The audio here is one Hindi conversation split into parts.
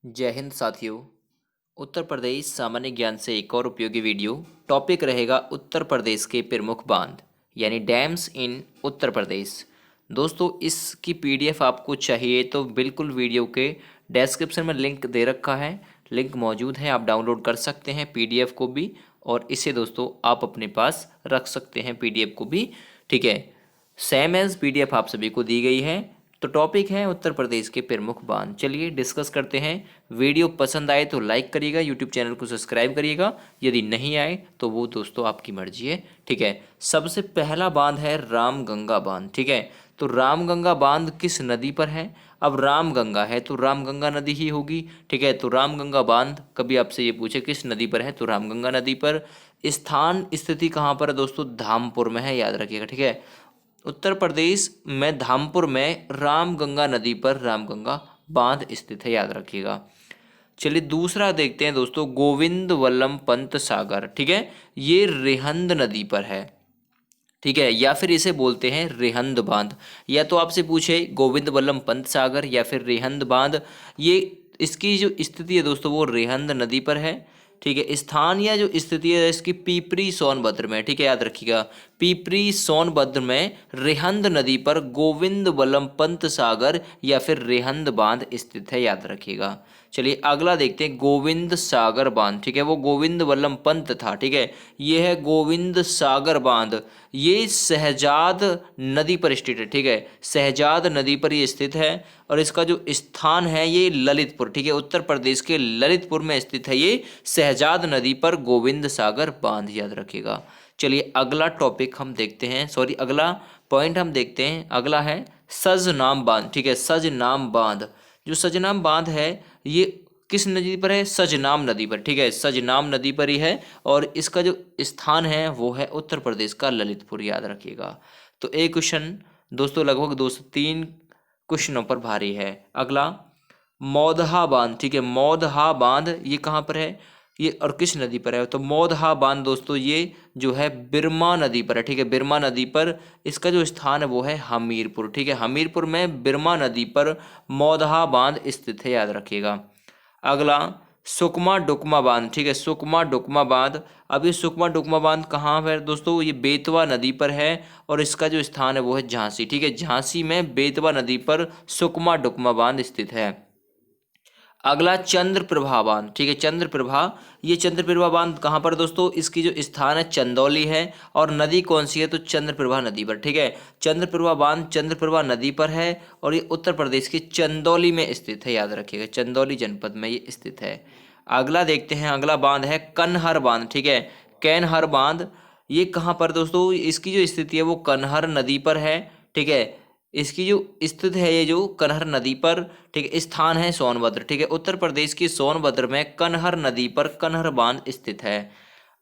जय हिंद साथियों। उत्तर प्रदेश सामान्य ज्ञान से एक और उपयोगी वीडियो। टॉपिक रहेगा उत्तर प्रदेश के प्रमुख बांध यानी डैम्स इन उत्तर प्रदेश। दोस्तों, इसकी पीडीएफ आपको चाहिए तो बिल्कुल वीडियो के डिस्क्रिप्शन में लिंक दे रखा है। लिंक मौजूद है, आप डाउनलोड कर सकते हैं पीडीएफ को भी, और इसे दोस्तों आप अपने पास रख सकते हैं पीडीएफ को भी। ठीक है, सेम एज पीडीएफ आप सभी को दी गई है। तो टॉपिक है उत्तर प्रदेश के प्रमुख बांध। चलिए डिस्कस करते हैं। वीडियो पसंद आए तो लाइक करिएगा, यूट्यूब चैनल को सब्सक्राइब करिएगा। यदि नहीं आए तो वो दोस्तों आपकी मर्जी है। ठीक है, सबसे पहला बांध है रामगंगा बांध। ठीक है, तो रामगंगा बांध किस नदी पर है? अब रामगंगा है तो रामगंगा नदी ही होगी। ठीक है, तो रामगंगा बांध कभी आपसे ये पूछे किस नदी पर है, तो रामगंगा नदी पर। स्थान स्थिति कहाँ पर है दोस्तों? धामपुर में है, याद रखिएगा। ठीक है, उत्तर प्रदेश में धामपुर में रामगंगा नदी पर रामगंगा बांध स्थित है, याद रखिएगा। चलिए दूसरा देखते हैं दोस्तों, गोविंद वल्लभ पंत सागर। ठीक है, ये रिहंद नदी पर है। ठीक है, या फिर इसे बोलते हैं रिहंद बांध। या तो आपसे पूछे गोविंद वल्लभ पंत सागर या फिर रिहंद बांध, ये इसकी जो स्थिति है दोस्तों वो रिहंद नदी पर है। ठीक है, स्थान या जो स्थिति है इसकी पीपरी सोनभद्र में। ठीक है, याद रखिएगा, पीपरी सोनभद्र में रिहंद नदी पर गोविंद वल्लभ पंत सागर या फिर रिहंद बांध स्थित है, याद रखिएगा। चलिए अगला देखते हैं, गोविंद सागर बांध। ठीक है, वो गोविंद वल्लभ पंत था। ठीक है, ये है गोविंद सागर बांध। ये सहजाद नदी पर स्थित है। ठीक है, सहजाद नदी पर ये स्थित है और इसका जो स्थान है ये ललितपुर। ठीक है, उत्तर प्रदेश के ललितपुर में स्थित है ये सहजाद नदी पर गोविंद सागर बांध, याद रखिएगा। चलिए अगला टॉपिक हम देखते हैं, अगला पॉइंट हम देखते हैं। अगला है सजनाम बांध। ठीक है, सजनाम बांध, जो सजनाम बांध है ये किस नदी पर है? सजनाम नदी पर। ठीक है, सजनाम नदी पर ही है और इसका जो स्थान है वो है उत्तर प्रदेश का ललितपुर, याद रखिएगा। तो एक क्वेश्चन दोस्तों लगभग 203 क्वेश्चनों पर भारी है। अगला मौदहा बांध। ठीक है, मौदहा बांध ये कहाँ पर है, ये और किस नदी पर है? तो मौदहा बांध दोस्तों ये जो है बिरमा नदी पर है। ठीक है, बिरमा नदी पर इसका जो स्थान है वो है हमीरपुर। ठीक है, हमीरपुर में बिरमा नदी पर मौदहा बांध स्थित है, याद रखिएगा। अगला सुकमा डुकमा बांध। ठीक है, सुकमा डुकमा बांध। अब ये सुकमा डुकमा बांध कहाँ पर है दोस्तों? ये बेतवा नदी पर है और इसका जो स्थान है वो है झांसी। ठीक है, झांसी में बेतवा नदी पर सुकमा डुकमा बांध स्थित है। अगला चंद्रप्रभा बांध। ठीक है, चंद्रप्रभा, ये चंद्रप्रभा बांध कहाँ पर दोस्तों? इसकी जो स्थान है चंदौली है और नदी कौन सी है? तो चंद्रप्रभा नदी पर। ठीक है, चंद्रप्रभा बांध चंद्रप्रभा नदी पर है और ये उत्तर प्रदेश के चंदौली में स्थित है, याद रखिएगा। चंदौली जनपद में ये स्थित है। अगला देखते हैं, अगला बांध है कनहर बांध। ठीक है, कैनहर बांध, ये कहाँ पर दोस्तों? इसकी जो स्थिति है वो कनहर नदी पर है। ठीक है, इसकी जो स्थित है ये जो कनहर नदी पर। ठीक है, स्थान है सोनभद्र। ठीक है, उत्तर प्रदेश की सोनभद्र में कनहर नदी पर कनहर बांध स्थित है।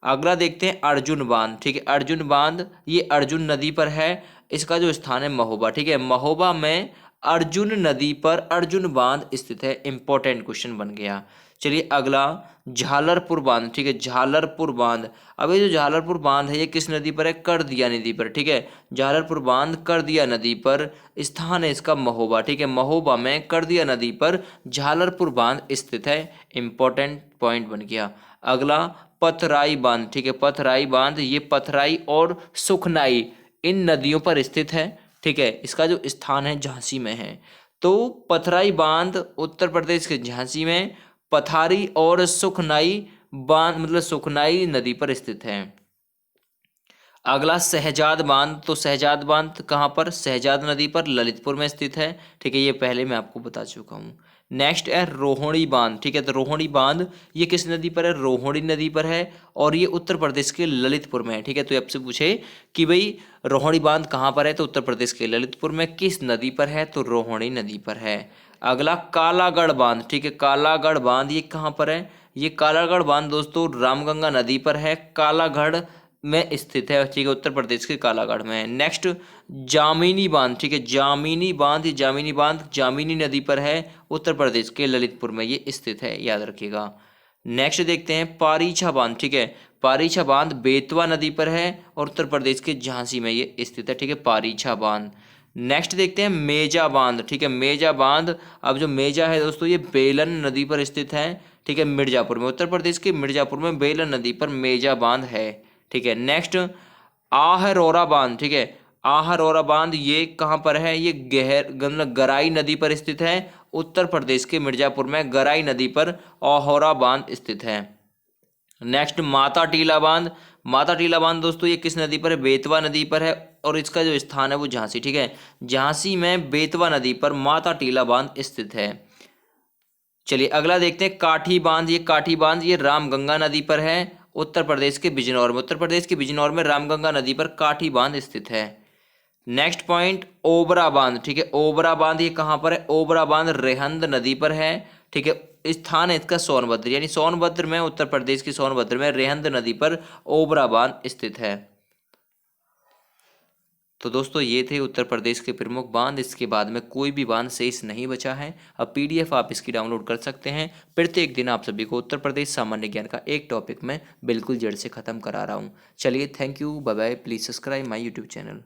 अगला देखते हैं अर्जुन बांध। ठीक है, अर्जुन बांध ये अर्जुन नदी पर है। इसका जो स्थान है महोबा। ठीक है, महोबा में अर्जुन नदी पर अर्जुन बांध स्थित है। इंपॉर्टेंट क्वेश्चन बन गया। चलिए अगला झालरपुर बांध। ठीक है, झालरपुर बांध, अब ये जो झालरपुर बांध है ये किस नदी पर है? करदिया नदी पर। ठीक है, झालरपुर बांध करदिया नदी पर, स्थान है इसका महोबा। ठीक है, महोबा में करदिया नदी पर झालरपुर बांध स्थित है। इंपॉर्टेंट पॉइंट बन गया। अगला पथराई बांध। ठीक है, पथराई बांध ये पथराई और सुखनाई इन नदियों पर स्थित है। ठीक है, इसका जो स्थान है झांसी में है। तो पथराई बांध उत्तर प्रदेश के झांसी में, पथारी और सुखनाई बांध मतलब सुखनाई नदी पर स्थित है। अगला शहजाद बांध, तो शहजाद बांध कहाँ पर? शहजाद नदी पर ललितपुर में स्थित है। ठीक है, ये पहले मैं आपको बता चुका हूँ। नेक्स्ट है रोहिणी बांध। ठीक है, तो रोहिणी बांध ये किस नदी पर है? रोहिणी नदी पर है और ये उत्तर प्रदेश के ललितपुर में है। ठीक है, तो आपसे पूछे कि भाई रोहिणी बांध कहाँ पर है, तो उत्तर प्रदेश के ललितपुर में। किस नदी पर है? तो रोहिणी नदी पर है। अगला कालागढ़ बांध। ठीक है, कालागढ़ बांध ये कहाँ पर है? ये कालागढ़ बांध दोस्तों रामगंगा नदी पर है, कालागढ़ में स्थित है। ठीक है, उत्तर प्रदेश के कालागढ़ में है। नेक्स्ट जामिनी बांध। ठीक है, जामिनी बांध, ये जामिनी बांध जामिनी नदी पर है, उत्तर प्रदेश के ललितपुर में ये स्थित है, याद रखिएगा। नेक्स्ट देखते हैं पारीछा बांध। ठीक है, पारीछा बांध बेतवा नदी पर है और उत्तर प्रदेश के झांसी में ये स्थित है। ठीक है, पारीछा बांध। नेक्स्ट देखते हैं मेजा बांध। ठीक है, मेजा बांध। अब जो मेजा है दोस्तों ये बेलन नदी पर स्थित है। ठीक है, मिर्जापुर में, उत्तर प्रदेश के मिर्जापुर में बेलन नदी पर मेजा बांध है। ठीक है, नेक्स्ट आहरौरा बांध। ठीक है, आहरौरा बांध ये कहाँ पर है? ये मतलब गराई नदी पर स्थित है। उत्तर प्रदेश के मिर्जापुर में गराई नदी पर आहौरा बांध स्थित है। नेक्स्ट माता टीला बांध। माता टीला बांध दोस्तों ये किस नदी पर है? बेतवा नदी पर है और इसका जो स्थान है वो झांसी। ठीक है, झांसी में बेतवा नदी पर माता टीला बांध स्थित है। चलिए अगला देखते हैं काठी बांध। ये काठी बांध ये रामगंगा नदी पर है, उत्तर प्रदेश के बिजनौर में। उत्तर प्रदेश के बिजनौर में रामगंगा नदी पर काठी बांध स्थित है। नेक्स्ट पॉइंट ओबरा बांध। ठीक है, ओबरा बांध ये कहाँ पर है? ओबरा बांध रेहंद नदी पर है। ठीक है, स्थान है इसका सोनभद्र, यानी सोनभद्र में, उत्तर प्रदेश की सोनभद्र में रेहंद नदी पर ओबरा बांध स्थित है। तो दोस्तों ये थे उत्तर प्रदेश के प्रमुख बांध। इसके बाद में कोई भी बांध शेष नहीं बचा है। अब पीडीएफ आप इसकी डाउनलोड कर सकते हैं। प्रत्येक दिन आप सभी को उत्तर प्रदेश सामान्य ज्ञान का एक टॉपिक मैं बिल्कुल जड़ से खत्म करा रहा हूँ। चलिए, thank you, bye bye. Please subscribe my YouTube channel.